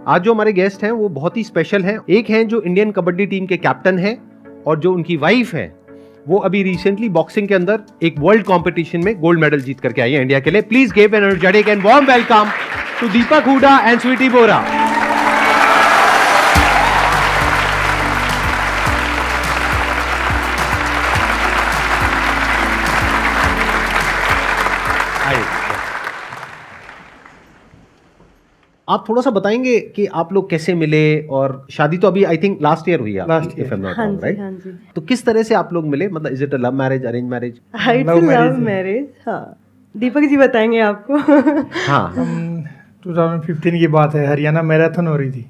आज जो हमारे गेस्ट हैं वो बहुत ही स्पेशल हैं। एक हैं जो इंडियन कबड्डी टीम के कैप्टन हैं और जो उनकी वाइफ है वो अभी रिसेंटली बॉक्सिंग के अंदर एक वर्ल्ड कंपटीशन में गोल्ड मेडल जीत करके आई है इंडिया के लिए। Please give an energetic and warm welcome to Deepak Hooda and Sweety Boora. आप थोड़ा सा बताएंगे कि आप लोग कैसे मिले, और शादी तो अभी आई थिंक लास्ट ईयर हुई है, लास्ट ईयर, राइट? तो किस तरह से आप लोग मिले, मतलब is it a love marriage, arrange marriage? Love marriage. हाँ, दीपक जी बताएंगे आपको। हाँ, हम 2015 की बात है, हरियाणा मैराथन हो रही थी,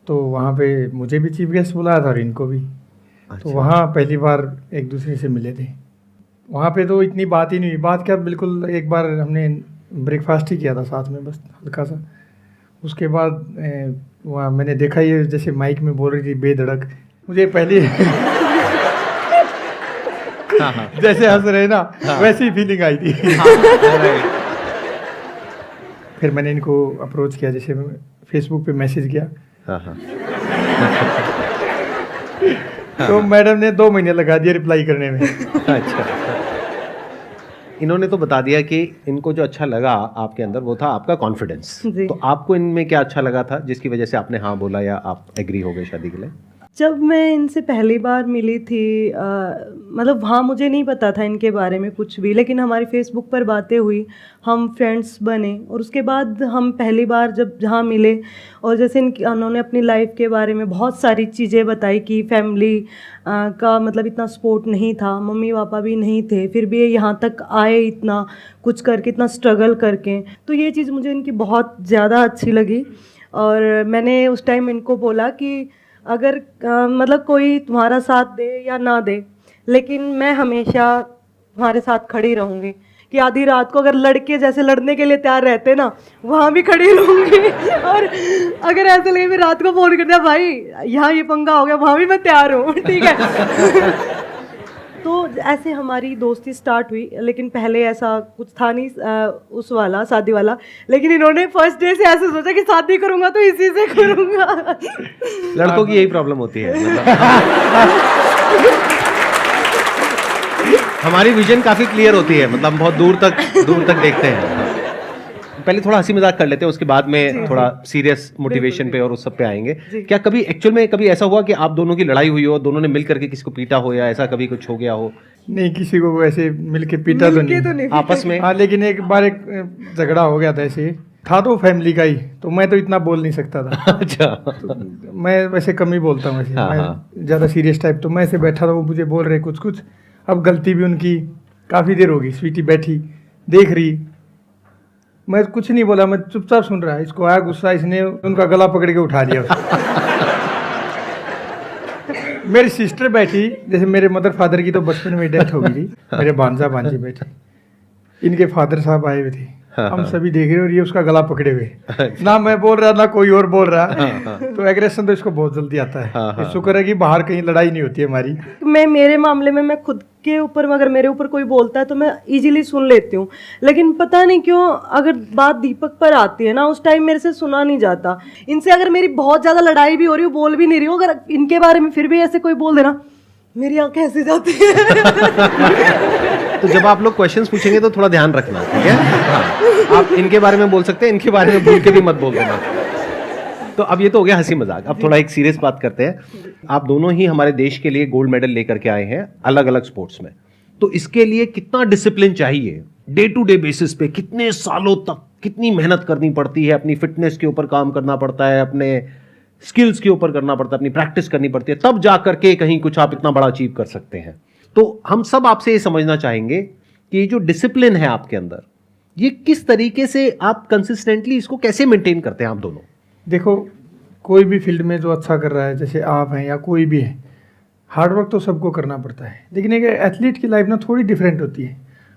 तो वहाँ पे मुझे भी चीफ गेस्ट बुलाया था और इनको भी। तो वहाँ पहली बार एक दूसरे से मिले थे। वहाँ पे तो इतनी बात ही नहीं हुई, बात क्या, बिल्कुल एक बार हमने ब्रेकफास्ट ही किया था साथ में, बस हल्का सा। उसके बाद वहाँ मैंने देखा ये जैसे माइक में बोल रही थी बेधड़क, मुझे पहले जैसे हंस रहे ना वैसी फीलिंग आई थी। फिर मैंने इनको अप्रोच किया, जैसे फेसबुक पे मैसेज किया। तो मैडम ने 2 महीने लगा दिया रिप्लाई करने में। अच्छा, इन्होंने तो बता दिया कि इनको जो अच्छा लगा आपके अंदर वो था आपका कॉन्फिडेंस। तो आपको इनमें क्या अच्छा लगा था जिसकी वजह से आपने हाँ बोला या आप एग्री हो गए शादी के लिए? जब मैं इनसे पहली बार मिली थी, मतलब वहाँ मुझे नहीं पता था इनके बारे में कुछ भी, लेकिन हमारी फेसबुक पर बातें हुई, हम फ्रेंड्स बने, और उसके बाद हम पहली बार जब जहाँ मिले और जैसे उन्होंने अपनी लाइफ के बारे में बहुत सारी चीज़ें बताई कि फैमिली का मतलब इतना सपोर्ट नहीं था, मम्मी पापा भी नहीं थे, फिर भी यहाँ तक आए इतना कुछ करके, इतना स्ट्रगल करके। तो ये चीज़ मुझे इनकी बहुत ज़्यादा अच्छी लगी। और मैंने उस टाइम इनको बोला कि अगर मतलब कोई तुम्हारा साथ दे या ना दे, लेकिन मैं हमेशा तुम्हारे साथ खड़ी रहूँगी, कि आधी रात को अगर लड़के जैसे लड़ने के लिए तैयार रहते ना, वहाँ भी खड़ी रहूँगी। और अगर ऐसे लगे मैं रात को फ़ोन कर दिया, भाई यहाँ ये पंगा हो गया, वहाँ भी मैं तैयार हूँ, ठीक है। तो ऐसे हमारी दोस्ती स्टार्ट हुई, लेकिन पहले ऐसा कुछ था नहीं उस वाला शादी वाला, लेकिन इन्होंने फर्स्ट डे से ऐसे सोचा कि शादी करूँगा तो इसी से करूँगा। लड़कों की यही प्रॉब्लम होती है, हमारी विजन काफी क्लियर होती है, मतलब बहुत दूर तक देखते हैं। पहले थोड़ा हंसी मजाक कर लेते हैं, उसके बाद में थोड़ा सीरियस मोटिवेशन पे और उस सब पे आएंगे। क्या कभी एक्चुअल में कभी ऐसा हुआ कि आप दोनों की लड़ाई हुई हो, दोनों ने मिल करके किसी को पीटा हो, या ऐसा कभी कुछ हो गया हो? नहीं, किसी को वैसे मिल के पीटा तो नहीं आपस में। हाँ, लेकिन एक बार एक झगड़ा हो गया था, ऐसे था तो फैमिली का ही, तो मैं तो इतना बोल नहीं सकता था। अच्छा। तो मैं वैसे कम ही बोलता हूँ, वैसे मैं ज़्यादा सीरियस टाइप। तो मैं ऐसे बैठा था, वो मुझे बोल रहे कुछ, अब गलती भी उनकी, काफ़ी देर होगी, स्वीटी बैठी देख रही, मैं कुछ नहीं बोला, मैं चुपचाप सुन रहा। इसको आया गुस्सा, इसने उनका गला पकड़ के उठा लिया। मेरी सिस्टर बैठी, जैसे मेरे मदर फादर की तो बचपन में डेथ हो गई थी, मेरे भांजा भांजी बैठे, इनके फादर साहब आए हुए थे, हम सभी देख रहे और ये उसका गला पकड़े हुए। ना मैं बोल रहा ना कोई और बोल रहा। तो एग्रेशन तो इसको बहुत जल्दी आता है। शुक्र है कि बाहर कहीं लड़ाई नहीं होती है हमारी। मेरे मामले में मैं खुद के ऊपर, अगर मेरे ऊपर कोई बोलता है तो मैं इजीली सुन लेती हूँ, लेकिन पता नहीं क्यों अगर बात दीपक पर आती है ना, उस टाइम मेरे से सुना नहीं जाता। इनसे अगर मेरी बहुत ज़्यादा लड़ाई भी हो रही हो, बोल भी नहीं रही हो, अगर इनके बारे में फिर भी ऐसे कोई बोल देना, मेरी आंखें ऐसे जाती है। तो जब आप लोग क्वेश्चंस पूछेंगे तो थोड़ा ध्यान रखना, ठीक है? हाँ, आप इनके बारे में बोल सकते हैं, इनके बारे में भूल के भी मत बोल देना। तो अब ये तो हो गया हंसी मजाक, अब थोड़ा एक सीरियस बात करते हैं। आप दोनों ही हमारे देश के लिए गोल्ड मेडल लेकर के आए हैं अलग अलग स्पोर्ट्स में, तो इसके लिए कितना डिसिप्लिन चाहिए, डे टू डे बेसिस पे कितने सालों तक कितनी मेहनत करनी पड़ती है, अपनी फिटनेस के ऊपर काम करना पड़ता है, अपने स्किल्स के ऊपर करना पड़ता है, अपनी प्रैक्टिस करनी पड़ती है, तब जा करके कहीं कुछ आप इतना बड़ा अचीव कर सकते हैं। तो हम सब आपसे ये समझना चाहेंगे कि ये जो डिसिप्लिन है आपके अंदर, ये किस तरीके से आप कंसिस्टेंटली इसको कैसे मेंटेन करते हैं आप दोनों? देखो, कोई भी फील्ड में जो अच्छा कर रहा है, जैसे आप हैं या कोई भी है, हार्डवर्क तो सबको करना पड़ता है, लेकिन एक एथलीट की लाइफ ना थोड़ी डिफरेंट होती है।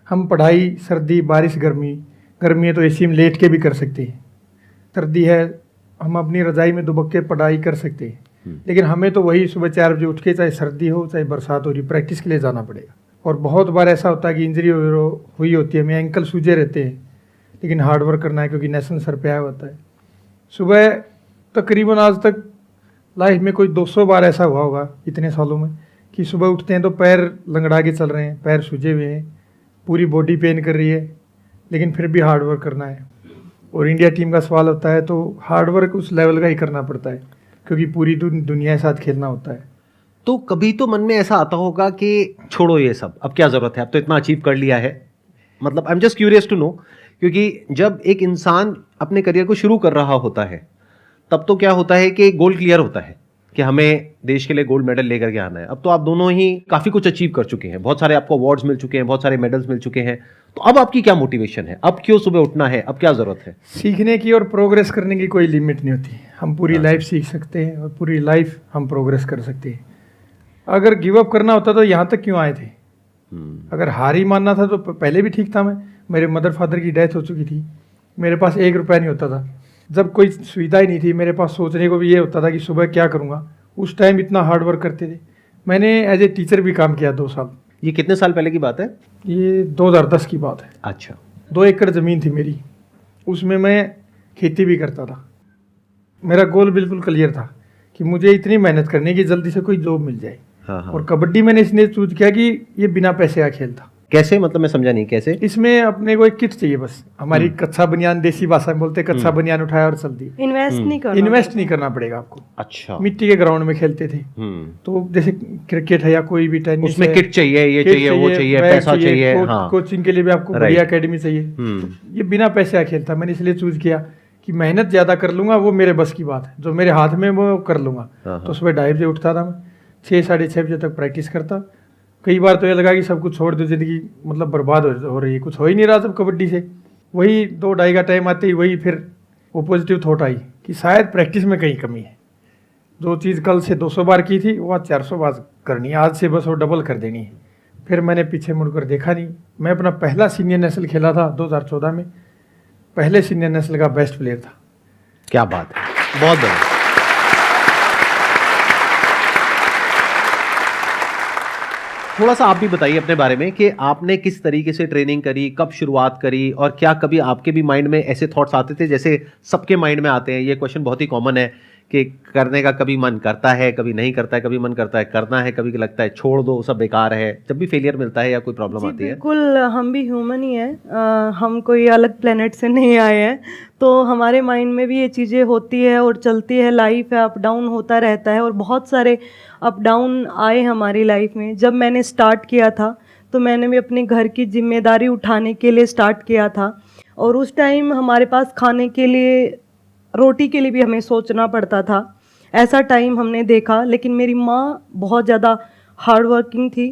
हम पढ़ाई सर्दी बारिश गर्मी है तो एसी में लेट के भी कर सकते हैं, सर्दी है हम अपनी रजाई में दुबक के पढ़ाई कर सकते हैं, लेकिन हमें तो वही सुबह 4 बजे उठ के, चाहे सर्दी हो चाहे बरसात हो रही, प्रैक्टिस के लिए जाना पड़ेगा। और बहुत बार ऐसा होता है कि इंजरी हुई होती है, हमें एंकल सूजे रहते हैं, लेकिन हार्ड वर्क करना है क्योंकि नेशनल सर पे आया होता है। सुबह तकरीबन आज तक लाइफ में कोई 200 बार ऐसा हुआ होगा इतने सालों में कि सुबह उठते हैं तो पैर लंगड़ा के चल रहे हैं, पैर सूजे हुए हैं, पूरी बॉडी पेन कर रही है, लेकिन फिर भी हार्ड वर्क करना है। और इंडिया टीम का सवाल होता है तो हार्ड वर्क उस लेवल का ही करना पड़ता है, क्योंकि पूरी दुनिया के साथ खेलना होता है। तो कभी तो मन में ऐसा आता होगा कि छोड़ो ये सब, अब क्या ज़रूरत है, अब तो इतना अचीव कर लिया है। मतलब I am just curious to know, क्योंकि जब एक इंसान अपने करियर को शुरू कर रहा होता है तब तो क्या होता है कि गोल क्लियर होता है कि हमें देश के लिए गोल्ड मेडल लेकर के आना है। अब तो आप दोनों ही काफ़ी कुछ अचीव कर चुके हैं, बहुत सारे आपको अवार्ड्स मिल चुके हैं, बहुत सारे मेडल्स मिल चुके हैं। तो अब आपकी क्या मोटिवेशन है, अब क्यों सुबह उठना है, अब क्या ज़रूरत है? सीखने की और प्रोग्रेस करने की कोई लिमिट नहीं होती। हम पूरी लाइफ सीख सकते हैं और पूरी लाइफ हम प्रोग्रेस कर सकते हैं। अगर गिव अप करना होता तो यहाँ तक क्यों आए थे? अगर हार ही मानना था तो पहले भी ठीक था। मेरे मदर फादर की डेथ हो चुकी थी, मेरे पास 1 रुपया नहीं होता था, जब कोई सुविधा ही नहीं थी, मेरे पास सोचने को भी ये होता था कि सुबह क्या करूँगा। उस टाइम इतना हार्ड वर्क करते थे। मैंने एज ए टीचर भी काम किया 2 साल। ये कितने साल पहले की बात है? ये 2010 की बात है। अच्छा। 2 एकड़ ज़मीन थी मेरी, उसमें मैं खेती भी करता था। मेरा गोल बिल्कुल क्लियर था कि मुझे इतनी मेहनत करनी है कि जल्दी से कोई जॉब मिल जाए। हाँ हाँ। और कबड्डी मैंने इसलिए चूज किया कि ये बिना पैसे का खेल था। कैसे, मतलब मैं समझा नहीं कैसे? इसमें अपने को एक किट चाहिए बस। हमारी कच्चा बनियान, देसी भाषा में बोलते हैं, कच्चा बनियान उठाया और चल दी। इन्वेस्ट नहीं करना पड़ेगा आपको। अच्छा। मिट्टी के ग्राउंड में खेलते थे। तो जैसे क्रिकेट है या कोई भी टेनिस, उसमें किट चाहिए, ये चाहिए, वो चाहिए, पैसा चाहिए, हाँ। कोचिंग के लिए भी आपको बढ़िया एकेडमी चाहिए। ये बिना पैसे का खेल था। मैंने इसलिए चूज किया कि मेहनत ज्यादा कर लूंगा, वो मेरे बस की बात है, जो मेरे हाथ में वो कर लूंगा। तो सुबह 2:30 बजे उठता था मैं, 6 साढ़े 6 बजे तक प्रैक्टिस करता। कई बार तो ये लगा कि सब कुछ छोड़ दो, जिंदगी मतलब बर्बाद हो रही है, कुछ हो ही नहीं रहा सब कबड्डी से। वही 2-2:30 का टाइम आते ही वही फिर वो पॉजिटिव थॉट आई कि शायद प्रैक्टिस में कहीं कमी है। जो चीज़ कल से 200 बार की थी वो आज 400 बार करनी है, आज से बस वो डबल कर देनी है। फिर मैंने पीछे मुड़कर देखा नहीं। मैं अपना पहला सीनियर नेशनल खेला था 2014 में, पहले सीनियर नेशनल का बेस्ट प्लेयर था। क्या बात है, बहुत बढ़िया। थोड़ा सा आप भी बताइए अपने बारे में कि आपने किस तरीके से ट्रेनिंग करी, कब शुरुआत करी, और क्या कभी आपके भी माइंड में ऐसे थॉट्स आते थे जैसे सबके माइंड में आते हैं? ये क्वेश्चन बहुत ही कॉमन है कि करने का कभी मन करता है, कभी नहीं करता है, कभी मन करता है करना है, कभी लगता है छोड़ दो सब बेकार है, जब भी फेलियर मिलता है या कोई प्रॉब्लम आती है। बिल्कुल, हम भी ह्यूमन ही हैं, हम कोई अलग प्लेनेट से नहीं आए हैं, तो हमारे माइंड में भी ये चीज़ें होती है और चलती है। लाइफ है, अप डाउन होता रहता है, और बहुत सारे अप डाउन आए हमारी लाइफ में। जब मैंने स्टार्ट किया था तो मैंने भी अपने घर की जिम्मेदारी उठाने के लिए स्टार्ट किया था, और उस टाइम हमारे पास खाने के लिए, रोटी के लिए भी हमें सोचना पड़ता था। ऐसा टाइम हमने देखा। लेकिन मेरी माँ बहुत ज़्यादा हार्ड वर्किंग थी,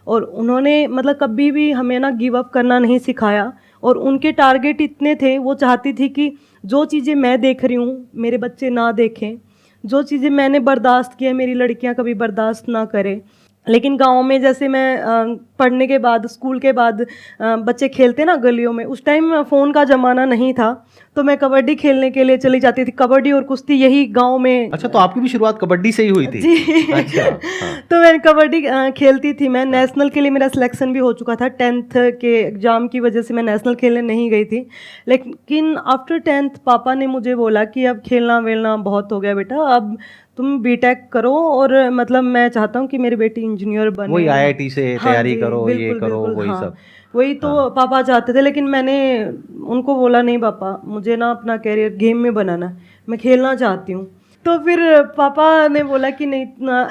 और उन्होंने मतलब कभी भी हमें ना गिव अप करना नहीं सिखाया। और उनके टारगेट इतने थे, वो चाहती थी कि जो चीज़ें मैं देख रही हूँ मेरे बच्चे ना देखें, जो चीज़ें मैंने बर्दाश्त किया मेरी लड़कियाँ कभी बर्दाश्त ना करें। लेकिन गांव में जैसे मैं पढ़ने के बाद, स्कूल के बाद बच्चे खेलते ना गलियों में, उस टाइम फ़ोन का ज़माना नहीं था, तो मैं कबड्डी खेलने के लिए चली जाती थी। कबड्डी और कुश्ती यही गांव में। अच्छा, तो आपकी भी शुरुआत कबड्डी से ही हुई थी? जी। अच्छा, हाँ। तो मैं कबड्डी खेलती थी। मैं नेशनल के लिए मेरा सिलेक्शन भी हो चुका था। 10th के एग्ज़ाम की वजह से मैं नेशनल खेलने नहीं गई थी। लेकिन आफ्टर 10th पापा ने मुझे बोला कि अब खेलना वेलना बहुत हो गया बेटा, अब तुम बीटेक करो, और मतलब मैं चाहता हूँ कि मेरी बेटी इंजीनियर बने, वही IIT से तैयारी करो, ये बिल्कुल, करो, बिल्कुल, वही हाँ, सब। वही तो पापा चाहते थे। लेकिन मैंने उनको बोला नहीं पापा, मुझे ना अपना कैरियर गेम में बनाना है, मैं खेलना चाहती हूँ। तो फिर पापा ने बोला कि नहीं,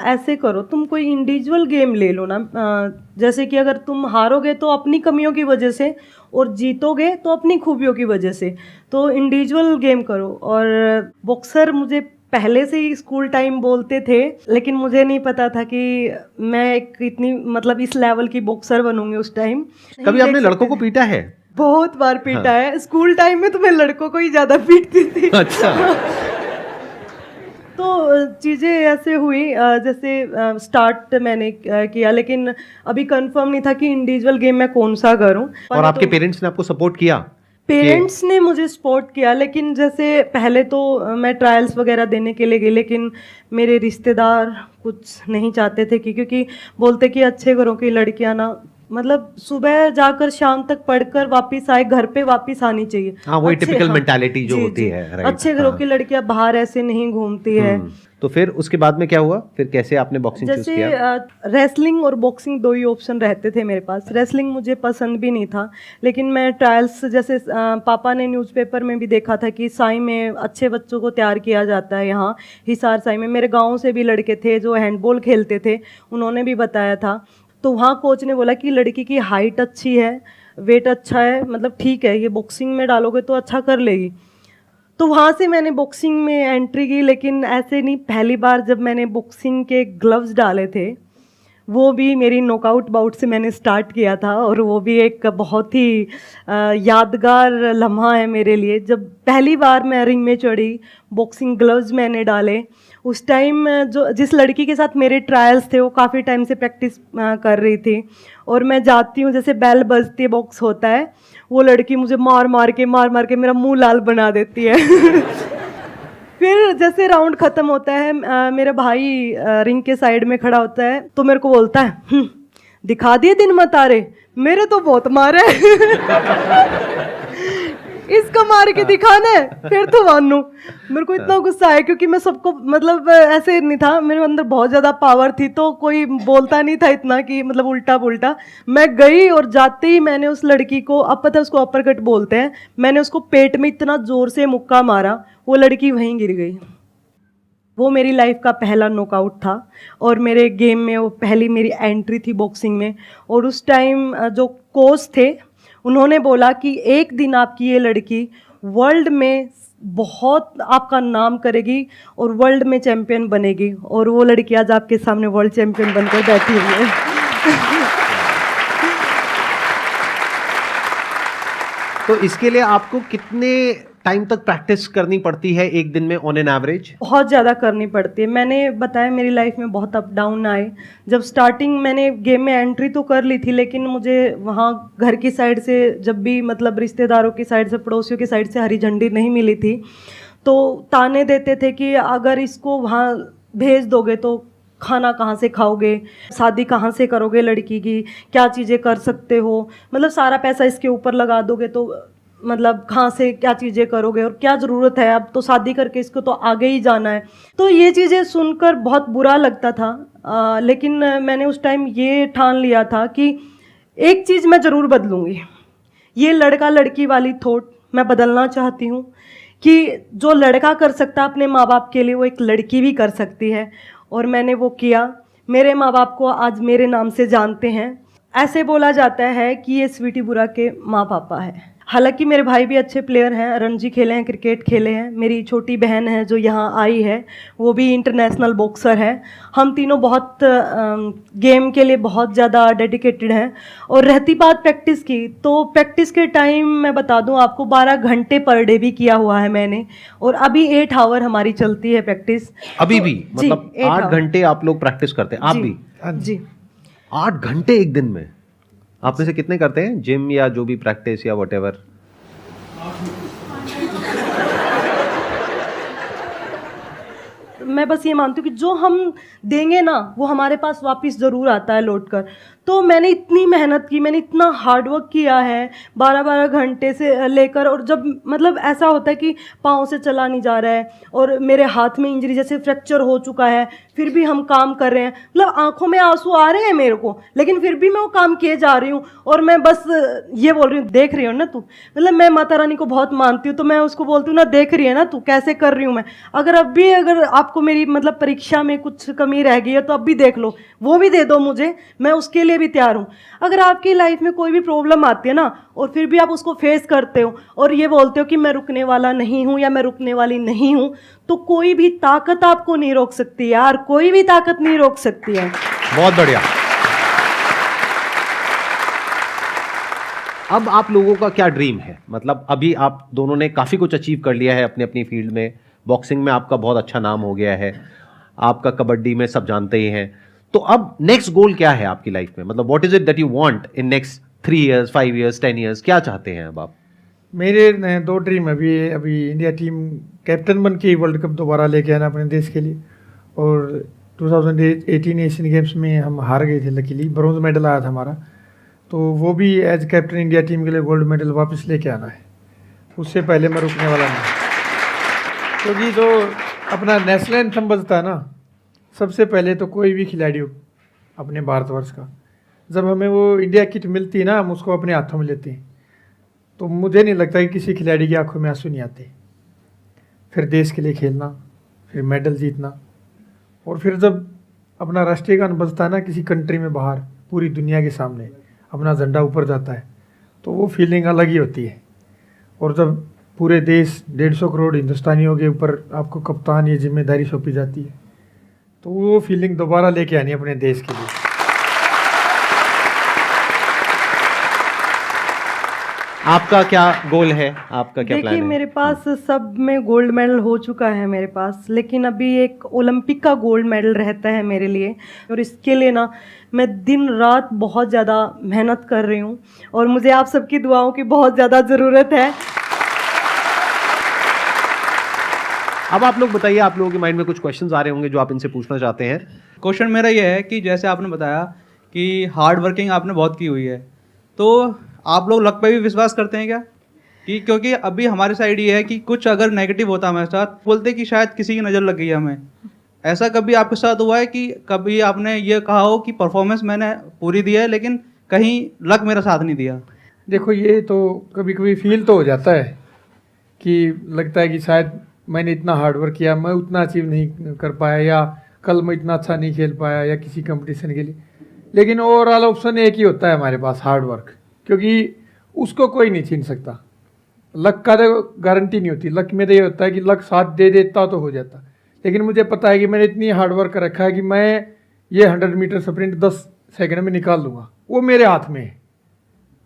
ऐसे करो, तुम कोई इंडिविजुअल गेम ले लो ना, जैसे कि अगर तुम हारोगे तो अपनी कमियों की वजह से, और जीतोगे तो अपनी खूबियों की वजह से, तो इंडिविजुअल गेम करो। और बॉक्सर मुझे पहले से ही स्कूल टाइम बोलते थे, लेकिन मुझे नहीं पता था कि मैं एक इतनी मतलब इस लेवल की बॉक्सर बनूंगी उस टाइम। कभी आपने लड़कों को पीटा है? बहुत बार पीटा है। स्कूल टाइम में तो मैं लड़कों को ही ज़्यादा पीटती थी। अच्छा। तो चीज़ें ऐसे हुई, जैसे स्टार्ट मैंने किया, लेकिन अभी कंफर्म नहीं था कि इंडिविजुअल गेम मैं कौन सा करूं। और आपके पेरेंट्स ने आपको सपोर्ट किया? पेरेंट्स ने मुझे सपोर्ट किया, लेकिन जैसे पहले तो मैं ट्रायल्स वगैरह देने के लिए गई, लेकिन मेरे रिश्तेदार कुछ नहीं चाहते थे, क्योंकि बोलते कि अच्छे घरों की लड़कियां ना मतलब सुबह जाकर शाम तक पढ़कर वापस आए, घर पे वापस आनी चाहिए। हाँ, वही typical हाँ, mentality जो जी, होती जी। है, right, अच्छे घरों हाँ। की लड़कियां बाहर ऐसे नहीं घूमती है। तो फिर उसके बाद में क्या हुआ, फिर कैसे आपने बॉक्सिंग चूज जैसे किया? रेसलिंग और बॉक्सिंग 2 ही ऑप्शन रहते थे मेरे पास। रेसलिंग मुझे पसंद भी नहीं था, लेकिन मैं ट्रायल्स जैसे पापा ने न्यूज़पेपर में भी देखा था कि साई में अच्छे बच्चों को तैयार किया जाता है, यहाँ हिसार साई में। मेरे गांव से भी लड़के थे जो हैंडबॉल खेलते थे, उन्होंने भी बताया था। तो वहाँ कोच ने बोला कि लड़की की हाइट अच्छी है, वेट अच्छा है, मतलब ठीक है, ये बॉक्सिंग में डालोगे तो अच्छा कर लेगी। तो वहाँ से मैंने बॉक्सिंग में एंट्री की, लेकिन ऐसे नहीं, पहली बार जब मैंने बॉक्सिंग के ग्लव्स डाले थे, वो भी मेरी नॉकआउट बाउट से मैंने स्टार्ट किया था, और वो भी एक बहुत ही यादगार लम्हा है मेरे लिए। जब पहली बार मैं रिंग में चढ़ी, बॉक्सिंग ग्लव्स मैंने डाले, उस टाइम जो जिस लड़की के साथ मेरे ट्रायल्स थे वो काफ़ी टाइम से प्रैक्टिस कर रही थी, और मैं जाती हूँ, जैसे बेल बजती है, बॉक्स होता है, वो लड़की मुझे मार मार के मेरा मुंह लाल बना देती है। फिर जैसे राउंड ख़त्म होता है, मेरा भाई रिंग के साइड में खड़ा होता है, तो मेरे को बोलता है, दिखा दिए दिन मत आ रहे, मेरे तो बहुत मारे। इसका मार के दिखाना है, फिर तो मानू। मेरे को इतना गुस्सा आया, क्योंकि मैं सबको, मतलब ऐसे नहीं था, मेरे अंदर बहुत ज़्यादा पावर थी, तो कोई बोलता नहीं था इतना कि मतलब उल्टा पुल्टा। मैं गई और जाते ही मैंने उस लड़की को, अब पता है उसको अपर कट बोलते हैं, मैंने उसको पेट में इतना ज़ोर से मुक्का मारा, वो लड़की वहीं गिर गई। वो मेरी लाइफ का पहला नॉकआउट था, और मेरे गेम में वो पहली मेरी एंट्री थी बॉक्सिंग में। और उस टाइम जो कोच थे, उन्होंने बोला कि एक दिन आपकी ये लड़की वर्ल्ड में बहुत आपका नाम करेगी और वर्ल्ड में चैंपियन बनेगी। और वो लड़की आज आपके सामने वर्ल्ड चैंपियन बनकर बैठी हुई है। तो इसके लिए आपको कितने टाइम तक प्रैक्टिस करनी पड़ती है एक दिन में ऑन एन एवरेज? बहुत ज़्यादा करनी पड़ती है। मैंने बताया मेरी लाइफ में बहुत अप डाउन आए। जब स्टार्टिंग मैंने गेम में एंट्री तो कर ली थी, लेकिन मुझे वहाँ घर की साइड से, जब भी मतलब रिश्तेदारों की साइड से, पड़ोसियों की साइड से हरी झंडी नहीं मिली थी, तो ताने देते थे कि अगर इसको वहाँ भेज दोगे तो खाना कहाँ से खाओगे, शादी कहाँ से करोगे लड़की की, क्या चीज़ें कर सकते हो, मतलब सारा पैसा इसके ऊपर लगा दोगे तो मतलब कहाँ से क्या चीज़ें करोगे, और क्या ज़रूरत है, अब तो शादी करके इसको तो आगे ही जाना है। तो ये चीज़ें सुनकर बहुत बुरा लगता था, लेकिन मैंने उस टाइम ये ठान लिया था कि एक चीज़ मैं ज़रूर बदलूँगी। ये लड़का लड़की वाली थॉट मैं बदलना चाहती हूँ, कि जो लड़का कर सकता है अपने माँ बाप के लिए, वो एक लड़की भी कर सकती है। और मैंने वो किया। मेरे माँ बाप को आज मेरे नाम से जानते हैं। ऐसे बोला जाता है कि ये स्वीटी बुरा के माँ पापा है। हालांकि मेरे भाई भी अच्छे प्लेयर हैं, रणजी खेले हैं, क्रिकेट खेले हैं। मेरी छोटी बहन है जो यहाँ आई है, वो भी इंटरनेशनल बॉक्सर है। हम तीनों बहुत गेम के लिए बहुत ज़्यादा डेडिकेटेड हैं। और रहती बात प्रैक्टिस की, तो प्रैक्टिस के टाइम मैं बता दूं आपको, 12 घंटे पर डे भी किया हुआ है मैंने। और अभी 8 आवर हमारी चलती है प्रैक्टिस। अभी तो, भी जी, मतलब 8 8 आवर। घंटे आप लोग प्रैक्टिस करते हैं? आप जी, भी जी। 8 घंटे एक दिन में? आप में से कितने करते हैं जिम या जो भी प्रैक्टिस या व्हाटएवर? मैं बस ये मानती हूँ कि जो हम देंगे ना, वो हमारे पास वापस ज़रूर आता है लौट कर। तो मैंने इतनी मेहनत की, मैंने इतना हार्डवर्क किया है 12-12 घंटे से लेकर। और जब मतलब ऐसा होता है कि पाँव से चला नहीं जा रहा है और मेरे हाथ में इंजरी, जैसे फ्रैक्चर हो चुका है, फिर भी हम काम कर रहे हैं, मतलब आंखों में आंसू आ रहे हैं मेरे को, लेकिन फिर भी मैं वो काम किए जा रही हूँ। और मैं बस ये बोल रही हूँ, देख रही हो ना तू, मतलब मैं माता रानी को बहुत मानती हूँ, तो मैं उसको बोलती हूँ ना, देख रही है ना तू कैसे कर रही हूँ मैं। अगर आपको मेरी मतलब परीक्षा में कुछ कमी रह गई है तो अब भी देख लो, वो भी दे दो मुझे, मैं उसके लिए भी तैयार हूँ। अगर आपकी लाइफ में कोई भी प्रॉब्लम आती है ना, और फिर भी आप उसको फेस करते हो और ये बोलते हो कि मैं रुकने वाला नहीं हूँ या मैं रुकने वाली नहीं हूँ, तो कोई भी ताकत आपको नहीं रोक सकती यार, कोई भी ताकत नहीं रोक सकती है। बहुत बढ़िया। अब आप लोगों का क्या ड्रीम है? मतलब अभी आप दोनों ने काफ़ी कुछ अचीव कर लिया है अपनी अपनी फील्ड में। बॉक्सिंग में आपका बहुत अच्छा नाम हो गया है, आपका कबड्डी में सब जानते ही हैं। तो अब नेक्स्ट गोल क्या है आपकी लाइफ में? मतलब what is it that you want in next 3 years, 5 years, 10 years? क्या चाहते हैं अब आप? मेरे 2 ड्रीम अभी इंडिया टीम कैप्टन बन के वर्ल्ड कप दोबारा लेके आना अपने देश के लिए। और 2018 एशियन गेम्स में हम हार गए थे, लकीली ब्रॉन्ज मेडल आया था हमारा। तो वो भी एज कैप्टन इंडिया टीम के लिए गोल्ड मेडल वापस लेके आना है, उससे पहले मैं रुकने वाला नहीं। क्योंकि जो अपना नेशनल एंथम बजता है ना, सबसे पहले तो कोई भी खिलाड़ी हो अपने भारतवर्ष का, जब हमें वो इंडिया किट मिलती है ना, हम उसको अपने हाथों में लेते हैं, तो मुझे नहीं लगता कि किसी खिलाड़ी की आंखों में आंसू नहीं आते। फिर देश के लिए खेलना, फिर मेडल जीतना, और फिर जब अपना राष्ट्रीय गान बजता है ना किसी कंट्री में बाहर, पूरी दुनिया के सामने अपना झंडा ऊपर जाता है, तो वो फीलिंग अलग ही होती है। और जब पूरे देश 150 करोड़ हिंदुस्तानियों के ऊपर आपको कप्तान ये जिम्मेदारी सौंपी जाती है, तो वो फीलिंग दोबारा लेके आनी है अपने देश के लिए। आपका क्या गोल है, आपका क्या प्लान देखिए है? मेरे पास सब में गोल्ड मेडल हो चुका है मेरे पास, लेकिन अभी एक ओलंपिक का गोल्ड मेडल रहता है मेरे लिए, और इसके लिए ना मैं दिन रात बहुत ज़्यादा मेहनत कर रही हूँ, और मुझे आप सबकी दुआओं की बहुत ज़्यादा ज़रूरत है। अब आप लोग बताइए, आप लोगों के माइंड में कुछ क्वेश्चंस आ रहे होंगे जो आप इनसे पूछना चाहते हैं। क्वेश्चन मेरा ये है कि जैसे आपने बताया कि हार्ड वर्किंग आपने बहुत की हुई है, तो आप लोग लक पे भी विश्वास करते हैं क्या? कि क्योंकि अभी हमारी साइड ये है कि कुछ अगर नेगेटिव होता हमारे साथ, बोलते कि शायद किसी की नज़र लग गई है हमें। ऐसा कभी आपके साथ हुआ है कि कभी आपने ये कहा हो कि परफॉर्मेंस मैंने पूरी दी है लेकिन कहीं लक मेरा साथ नहीं दिया? देखो, ये तो कभी कभी फील तो हो जाता है कि लगता है कि शायद मैंने इतना हार्ड वर्क किया, मैं उतना अचीव नहीं कर पाया, या कल मैं इतना अच्छा नहीं खेल पाया या किसी कंपटीशन के लिए। लेकिन ओवरऑल ऑप्शन एक ही होता है हमारे पास, हार्ड वर्क, क्योंकि उसको कोई नहीं छीन सकता। लक का तो गारंटी नहीं होती, लक में तो ये होता है कि लक साथ दे देता तो हो जाता, लेकिन मुझे पता है कि मैंने इतनी हार्ड वर्क कर रखा है कि मैं ये 100 मीटर स्प्रिंट 10 सेकंड में निकाल लूँगा, वो मेरे हाथ में है।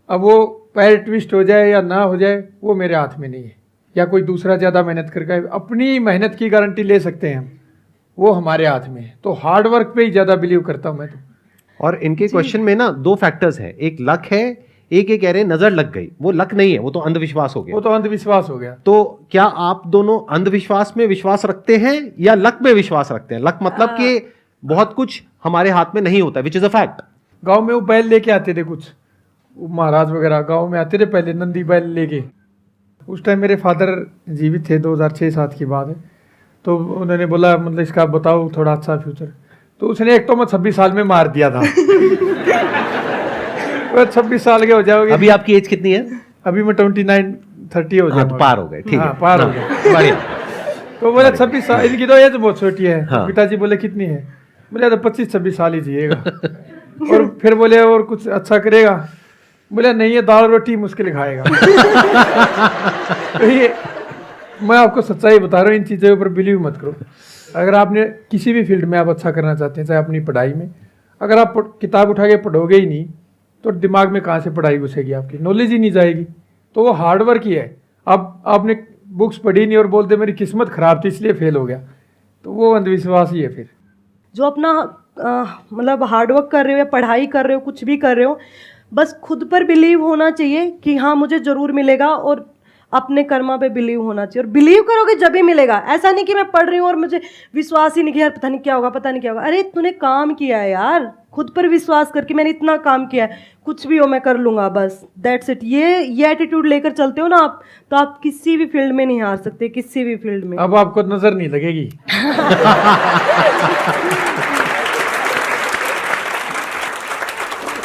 अब वो पैर ट्विस्ट हो जाए या ना हो जाए, वो मेरे हाथ में नहीं है, या कोई दूसरा ज़्यादा मेहनत करके अपनी मेहनत की गारंटी ले सकते हैं हम, वो हमारे हाथ में है। तो हार्ड वर्क पे ही ज़्यादा बिलीव करता हूँ मैं तो। और इनके क्वेश्चन में ना 2 फैक्टर्स हैं, एक लक है, एक ये कह रहे हैं नजर लग गई। वो लक नहीं है, वो तो अंधविश्वास हो गया। वो तो अंधविश्वास हो गया। तो क्या आप दोनों अंधविश्वास में विश्वास रखते हैं या लक में विश्वास रखते हैं? लक मतलब कि बहुत कुछ हमारे हाथ में नहीं होता, विच इज अ फैक्ट। गांव में वो बैल लेके आते थे, कुछ महाराज वगैरह गांव में आते थे पहले, नंदी बैल लेके। उस टाइम मेरे फादर जीवित थे, 2006-7 की बात है। तो उन्होंने बोला मतलब इसका बताओ थोड़ा अच्छा फ्यूचर। तो उसने एक तो मैं 26 साल में मार दिया था। 26 साल के हो जाओगे। अभी आपकी एज कितनी है? अभी मैं 29-30 हो हाँ, तो पार हो गए, ठीक है, पार हो गए, बढ़िया। तो बोले 26 साल, इनकी तो एज बहुत छोटी है। हाँ। पिताजी बोले कितनी है? बोले तो 25-26 साल ही जिएगा। और फिर बोले और कुछ अच्छा करेगा? बोले नहीं, ये दाल रोटी मुश्किल खाएगा। तो ये मैं आपको सच्चाई बता रहा हूँ, इन चीज़ों के ऊपर बिलीव मत करो। अगर आपने किसी भी फील्ड में आप अच्छा करना चाहते हैं, चाहे अपनी पढ़ाई में, अगर आप किताब उठा के पढ़ोगे ही नहीं तो दिमाग में कहाँ से पढ़ाई घुसेगी, आपकी नॉलेज ही नहीं जाएगी। तो वो हार्ड वर्क ही है। अब आपने बुक्स पढ़ी नहीं और बोलते मेरी किस्मत खराब थी इसलिए फेल हो गया, तो वो अंधविश्वास ही है। फिर जो अपना मतलब हार्डवर्क कर रहे हो या पढ़ाई कर रहे हो, कुछ भी कर रहे हो, बस खुद पर बिलीव होना चाहिए कि हाँ मुझे ज़रूर मिलेगा, और अपने कर्मा पे बिलीव होना चाहिए। और बिलीव करोगे जब ही मिलेगा। ऐसा नहीं कि मैं पढ़ रही हूँ और मुझे विश्वास ही नहीं कि यार पता नहीं क्या होगा, पता नहीं क्या होगा। अरे तूने काम किया है यार, खुद पर विश्वास करके मैंने इतना काम किया है, कुछ भी हो मैं कर लूँगा, बस दैट्स इट। ये एटीट्यूड लेकर चलते हो ना आप, तो आप किसी भी फील्ड में नहीं हार सकते, किसी भी फील्ड में। अब आपको नजर नहीं लगेगी।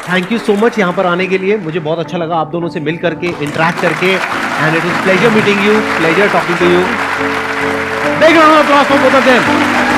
थैंक यू सो मच यहाँ पर आने के लिए। मुझे बहुत अच्छा लगा आप दोनों से मिल करके, इंटरेक्ट करके, and it was pleasure meeting you, pleasure talking to you. Big round of applause for both of them.